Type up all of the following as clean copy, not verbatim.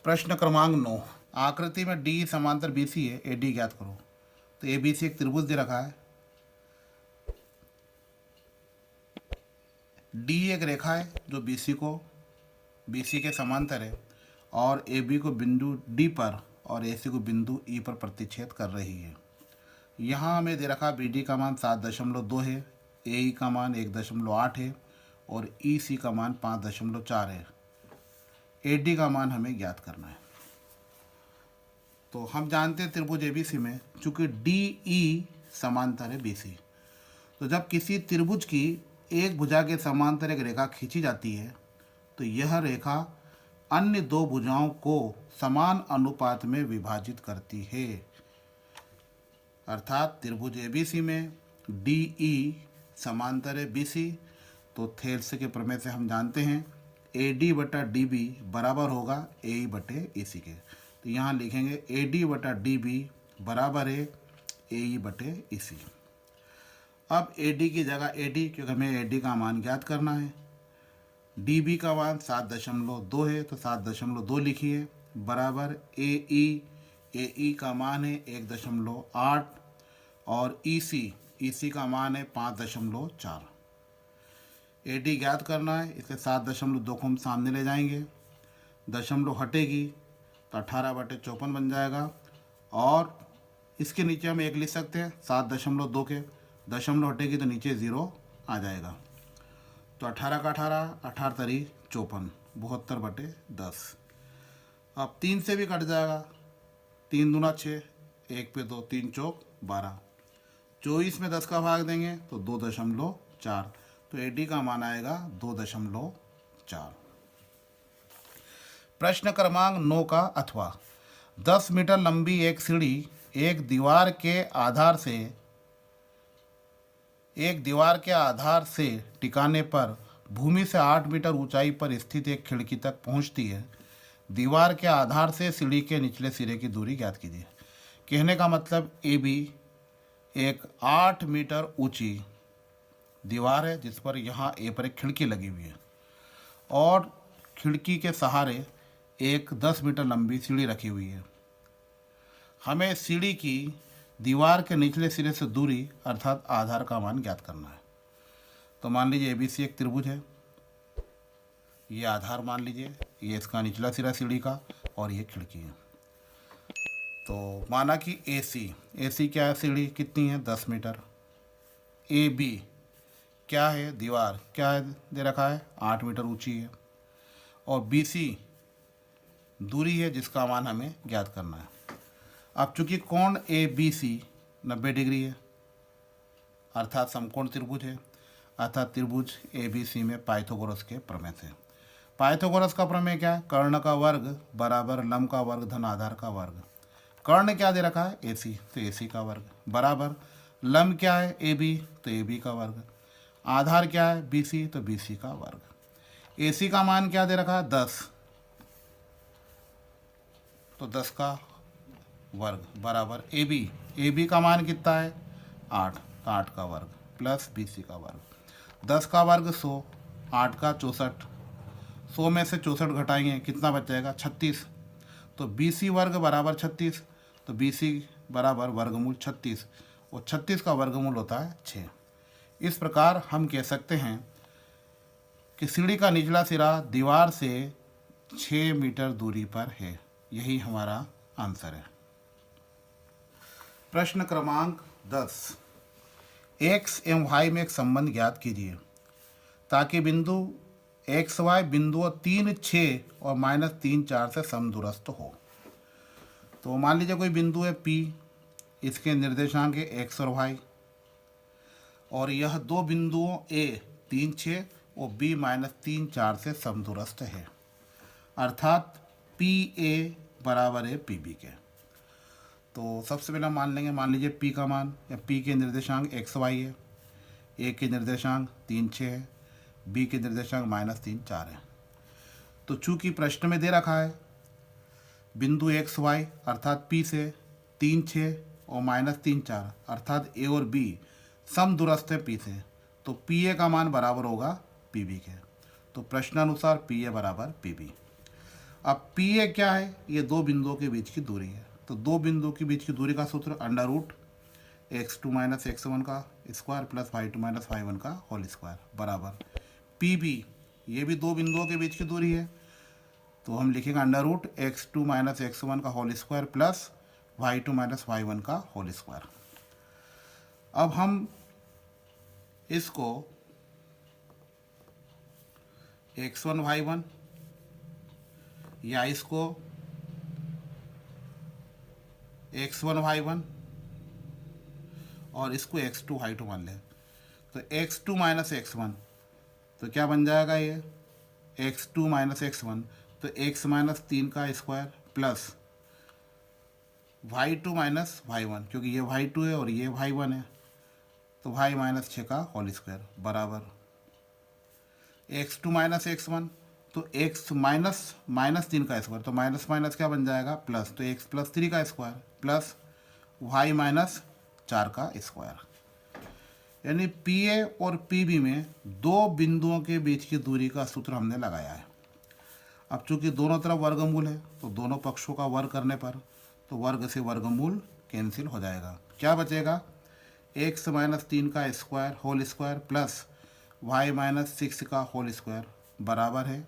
प्रश्न क्रमांक 9। आकृति में डी समांतर बीसी है, एडी ज्ञात करो। तो ए बी सी एक त्रिभुज दे रखा है। डी एक रेखा है जो बीसी के समांतर है और ए बी को बिंदु डी पर और ए सी को बिंदु ई पर प्रतिच्छेद कर रही है। यहाँ हमें दे रखा बी डी का मान 7.2 है, ए ई का मान 1.8 है और ई सी का मान 5.4 है। ए डी का मान हमें ज्ञात करना है। तो हम जानते हैं त्रिभुज एबीसी में चूंकि डी ई समांतर है बीसी, तो जब किसी त्रिभुज की एक भुजा के समांतर एक रेखा खींची जाती है तो यह रेखा अन्य दो भुजाओं को समान अनुपात में विभाजित करती है। अर्थात त्रिभुज एबीसी में डी ई समांतर है बीसी, तो थेल्स के प्रमेय से हम जानते हैं ए डी बटा डी बी बराबर होगा ए ई बटे ए सी के। तो यहाँ लिखेंगे ए डी बटा डी बी बराबर है ए ई बटे ए सी। अब ए डी की जगह ए डी, क्योंकि हमें ए डी का मान ज्ञात करना है। डी बी का मान 7.2 है तो 7.2 लिखिए बराबर ए ई का मान है 1.8 और ई सी का मान है 5.4। ए डी ज्ञात करना है, इसके 7.2 को हम सामने ले जाएंगे, दशमलव हटेगी तो 18/54 बन जाएगा और इसके नीचे हम 1 लिख सकते हैं 7.2 के, दशमलव हटेगी तो नीचे 0 आ जाएगा। तो 18 का 18 तरी 54, 72/10। अब 3 से भी कट जाएगा, 3 दूना 6, 1 पे 2, 3 चौक 12, 24 में 10 का भाग देंगे तो 2.4, तो ए डी का मान आएगा 2.4। प्रश्न क्रमांक 9 का अथवा 10 मीटर लंबी एक सीढ़ी एक दीवार के आधार से टिकाने पर भूमि से 8 मीटर ऊंचाई पर स्थित एक खिड़की तक पहुंचती है। दीवार के आधार से सीढ़ी के निचले सिरे की दूरी ज्ञात कीजिए। कहने का मतलब ए बी एक 8 मीटर ऊंची दीवार है जिस पर यहाँ ए पर एक खिड़की लगी हुई है और खिड़की के सहारे एक 10 मीटर लंबी सीढ़ी रखी हुई है। हमें सीढ़ी की दीवार के निचले सिरे से दूरी अर्थात आधार का मान ज्ञात करना है। तो मान लीजिए एबीसी एक त्रिभुज है, ये आधार मान लीजिए, ये इसका निचला सिरा सीढ़ी का और ये खिड़की है। तो माना कि एसी क्या है, सीढ़ी कितनी है 10 मीटर, ए बी क्या है, दीवार क्या है दे रखा है 8 मीटर ऊंची है और बी सी दूरी है जिसका मान हमें ज्ञात करना है। अब चूंकि कोण ए बी सी 90 डिग्री है अर्थात समकोण त्रिभुज है, अर्थात त्रिभुज ए बी सी में पाइथागोरस के प्रमेय से। पाइथागोरस का प्रमेय क्या है, कर्ण का वर्ग बराबर लंब का वर्ग धन आधार का वर्ग। कर्ण क्या दे रखा है AC, तो AC का वर्ग बराबर लंब क्या है AB, तो AB का वर्ग, आधार क्या है BC, तो BC का वर्ग। AC का मान क्या दे रखा है 10, तो 10 का वर्ग बराबर AB का मान कितना है 8, तो 8 का वर्ग प्लस BC का वर्ग। 10 का वर्ग 100, 8 का 64, 100 में से 64 घटाएंगे कितना बच जाएगा 36, तो BC वर्ग बराबर 36, तो BC बराबर वर्गमूल 36 और 36 का वर्गमूल होता है 6। इस प्रकार हम कह सकते हैं कि सीढ़ी का निचला सिरा दीवार से 6 मीटर दूरी पर है। यही हमारा आंसर है। प्रश्न क्रमांक 10, एक्स एवं वाई में एक संबंध ज्ञात कीजिए ताकि बिंदु एक्स वाई बिंदुओं 3, 6 और -3, 4 से समदूरस्थ हो। तो मान लीजिए कोई बिंदु है P, इसके निर्देशांक है एक्स और वाई और यह दो बिंदुओं A 3, 6 और B -3, 4 से समदूरस्थ है अर्थात PA बराबर है PB के। तो सबसे पहले मान लेंगे, मान लीजिए P का मान या P के निर्देशांक एक्स वाई है, A के निर्देशांक 3, 6 है, B के निर्देशांक -3, 4 है। तो चूंकि प्रश्न में दे रखा है बिंदु एक्स वाई अर्थात P से 3, 6 और -3, 4 अर्थात A और B समदूरस्थ है P से, तो PA का मान बराबर होगा PB के। तो प्रश्नानुसार PA बराबर PB। अब पी ए क्या है, ये दो बिंदुओं के बीच की दूरी है, तो दो बिंदुओं के बीच की दूरी का सूत्र under root x2 minus x1 का square plus y2 minus y1 का होल स्क्वायर बराबर पी बी, ये भी दो बिंदुओं के बीच की दूरी है, तो हम लिखेंगे under root x2 minus x1 का whole square plus y2 minus y1 का होल स्क्वायर। अब हम इसको x1 y1 या इसको x1 y1 और इसको x2 y2 मान लें, तो x2 माइनस x1 तो क्या बन जाएगा, ये x2 माइनस x1 तो x माइनस 3 का square plus y2 minus y1, क्योंकि ये y2 है और ये y1 है, तो y माइनस 6 का होल स्क्वायर बराबर x2 माइनस x1 तो x माइनस 3 का स्क्वायर, तो माइनस माइनस क्या बन जाएगा प्लस, तो x प्लस 3 का स्क्वायर प्लस y माइनस 4 का स्क्वायर। यानी पी ए और पी बी में दो बिंदुओं के बीच की दूरी का सूत्र हमने लगाया है। अब चूंकि दोनों तरफ वर्गमूल है तो दोनों पक्षों का वर्ग करने पर तो वर्ग से वर्गमूल कैंसिल हो जाएगा, क्या बचेगा x माइनस 3 का square whole square plus y minus 6 का होल स्क्वायर बराबर है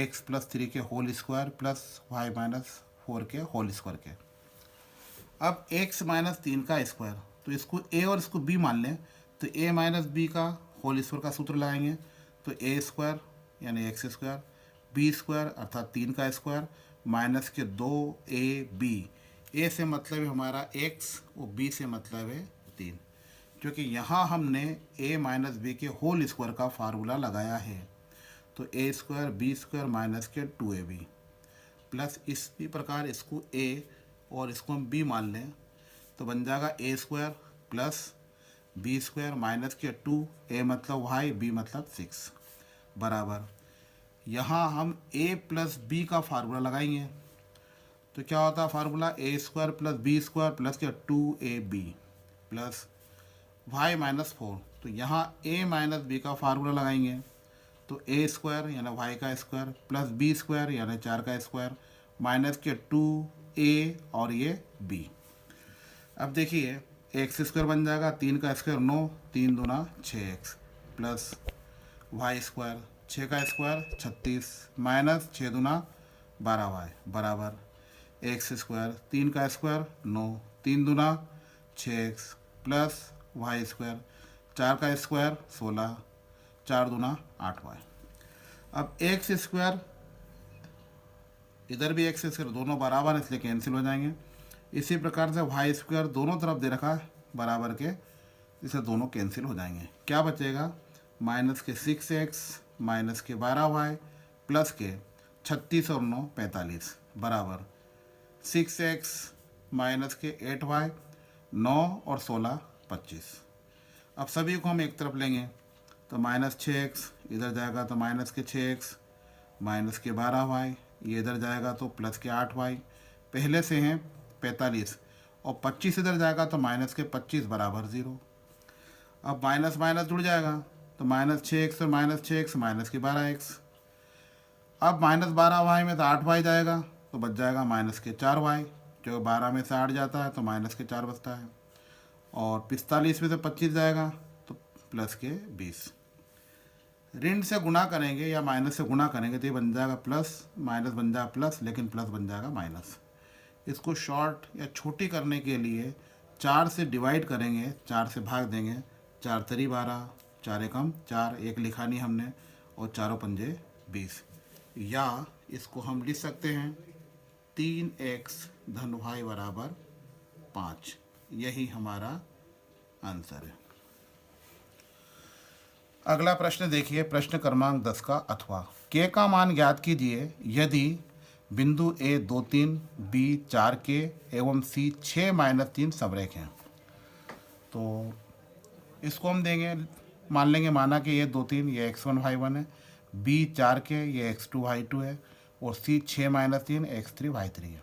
x प्लस 3 के whole square plus y minus 4 के होल स्क्वायर के। अब x माइनस 3 का स्क्वायर, तो इसको a और इसको b मान लें, तो a माइनस बी का होल स्क्वायर का सूत्र लगाएंगे, तो a स्क्वायर यानी एक्स स्क्वायर बी स्क्वायर अर्थात 3 का स्क्वायर माइनस के 2ab, a से मतलब है हमारा x और b से मतलब है 3, क्योंकि यहाँ हमने a माइनस बी के होल स्क्वायर का फार्मूला लगाया है, तो a square B square minus के 2ab प्लस इसी प्रकार इसको a और इसको हम b मान लें, तो बन जाएगा a square plus B square minus के 2, a मतलब y b मतलब 6 बराबर, यहाँ हम a प्लस b का फार्मूला लगाएंगे, तो क्या होता है formula a square plus B square plus के 2ab प्लस y माइनस 4, तो यहाँ a माइनस बी का फार्मूला लगाएंगे, तो a स्क्वायर यानी y का स्क्वायर प्लस b स्क्वायर यानी 4 का स्क्वायर माइनस के 2a और ये b। अब देखिए एक्स स्क्वायर बन जाएगा 3 का स्क्वायर 9, 3 दूना 6x प्लस वाई स्क्वायर 6 का स्क्वायर 36 माइनस 6 दूना 12y बराबर एक्स स्क्वायर 3 का स्क्वायर 9, 3 दूना 6x प्लस वाई स्क्वायर 4 का स्क्वायर 16, 4 दूना 8y। अब एक्स स्क्वायर इधर भी एक्स स्क्वायर दोनों बराबर इसलिए कैंसिल हो जाएंगे। इसी प्रकार से वाई स्क्वायर दोनों तरफ दे रखा है बराबर के, इसे दोनों कैंसिल हो जाएंगे। क्या बचेगा माइनस के 6x माइनस के 12y प्लस के 36 और 9 45 बराबर 6x माइनस के 8y 9 और 16 25। अब सभी को हम एक तरफ लेंगे तो माइनस 6x इधर जाएगा तो माइनस के 6x माइनस के 12y ये इधर जाएगा तो प्लस के 8y पहले से हैं 45 और 25 इधर जाएगा तो माइनस के 25 बराबर 0। अब माइनस माइनस जुड़ जाएगा तो माइनस 6x और माइनस 6x माइनस के 12x। अब माइनस 12y में तो 8y जाएगा तो बच जाएगा माइनस के 4y, जो 12 में से 8 जाता है तो माइनस के 4 बचता है, और 45 में से 25 जाएगा तो प्लस के 20। ऋण से गुणा करेंगे या माइनस से गुणा करेंगे तो ये बन जाएगा प्लस, माइनस बन जाएगा प्लस, लेकिन प्लस बन जाएगा माइनस। इसको शॉर्ट या छोटी करने के लिए 4 से डिवाइड करेंगे, 4 से भाग देंगे, 4 तरी 12, 4 एकम 4, एक लिखा नहीं हमने, और 4 पंजे 20। या इसको हम लिख सकते हैं 3x धन y बराबर 5। यही हमारा आंसर है। अगला प्रश्न देखिए, प्रश्न क्रमांक 10 का अथवा k का मान ज्ञात कीजिए यदि बिंदु A 2 3, B 4 के एवं C 6 - 3 समरेख हैं। तो इसको हम देंगे, मान लेंगे माना कि ये 2 3 ये x1 y1 है, B 4 के ये x2 y2 है और C 6 - 3 x3 y3 है।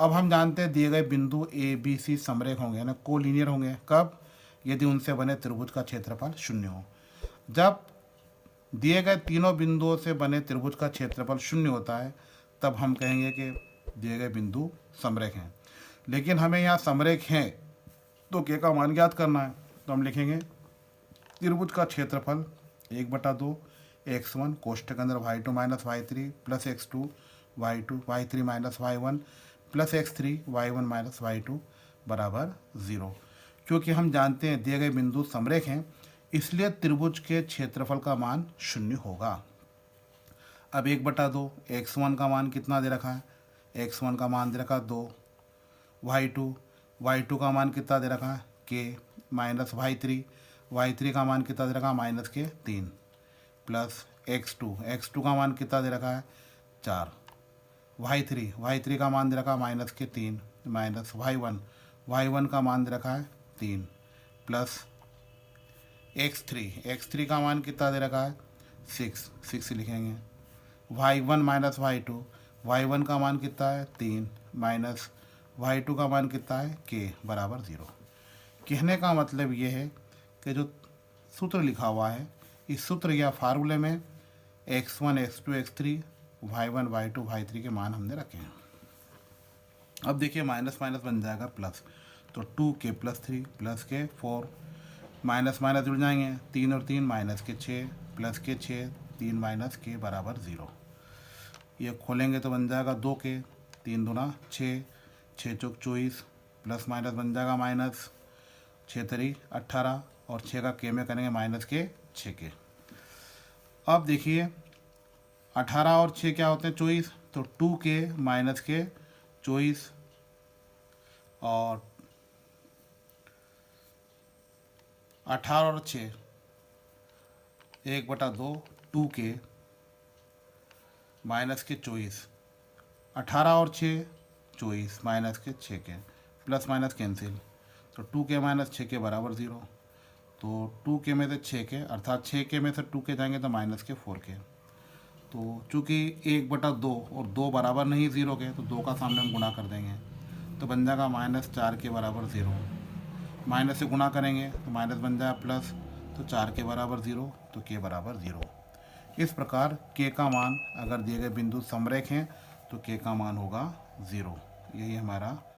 अब हम जानते हैं दिए गए बिंदु A B C समरेख होंगे ना, कोलिनियर होंगे। कब? यदि उनसे बने त्रिभुज का क्षेत्रफल 0 हो। जब दिए गए तीनों बिंदुओं से बने त्रिभुज का क्षेत्रफल 0 होता है तब हम कहेंगे कि दिए गए बिंदु समरेख हैं। लेकिन हमें यहाँ समरेख हैं तो के का मान ज्ञात करना है, तो हम लिखेंगे त्रिभुज का क्षेत्रफल 1/2 x1 कोष्ठक के अंदर y2 minus y3 plus x2 y2 y3 minus y1 plus x3 y1 minus y2 बराबर 0। क्योंकि हम जानते हैं दिए गए बिंदु समरेख हैं, इसलिए त्रिभुज के क्षेत्रफल का मान 0 होगा। अब 1/2 x1 का मान कितना दे रखा है, x1 का मान दे रखा है 2, y2 का मान कितना दे रखा है k माइनस y3 का मान कितना दे रखा है माइनस के 3 प्लस x2 का मान कितना दे रखा है 4, y3 का मान दे रखा है माइनस के 3 माइनस y1 का मान दे रखा है 3 प्लस x3 का मान कितना दे रखा है 6 लिखेंगे। y1 माइनस y1 का मान कितना है 3 माइनस y2 का मान कितना है k बराबर 0। कहने का मतलब ये है कि जो सूत्र लिखा हुआ है, इस सूत्र या फार्मूले में x1 x2 x3 y1 y2 y3 के मान हमने रखे हैं। अब देखिए माइनस माइनस बन जाएगा प्लस, तो 2k प्लस 3 प्लस के 4 माइनस माइनस जुड़ जाएंगे, 3 और 3 माइनस के 6 प्लस के 6 3 माइनस के बराबर 0। ये खोलेंगे तो बन जाएगा 2k, 3 दूना 6 चौक 24 प्लस माइनस बन जाएगा माइनस 6 3 18 और 6 का k में करेंगे माइनस के 6 के। अब देखिए 18 और 6 क्या होते हैं 24, तो 2k माइनस के 24 और 18 और 6 1/2 2k माइनस के 24, 18 और 6 24 माइनस के 6 के, प्लस माइनस कैंसिल, तो 2k माइनस 6 के बराबर 0। तो 2k में से 6k अर्थात 6k में से 2k जाएंगे तो माइनस के 4k। तो चूँकि 1/2 और 2 बराबर नहीं 0 के, तो 2 का सामने हम गुणा कर देंगे, तो बन जाएगा माइनस 4 के बराबर 0। माइनस से गुणा करेंगे तो माइनस बन जाएगा प्लस, तो 4 के बराबर 0, तो k बराबर 0। इस प्रकार k का मान अगर दिए गए बिंदु समरेख हैं तो k का मान होगा 0। यही हमारा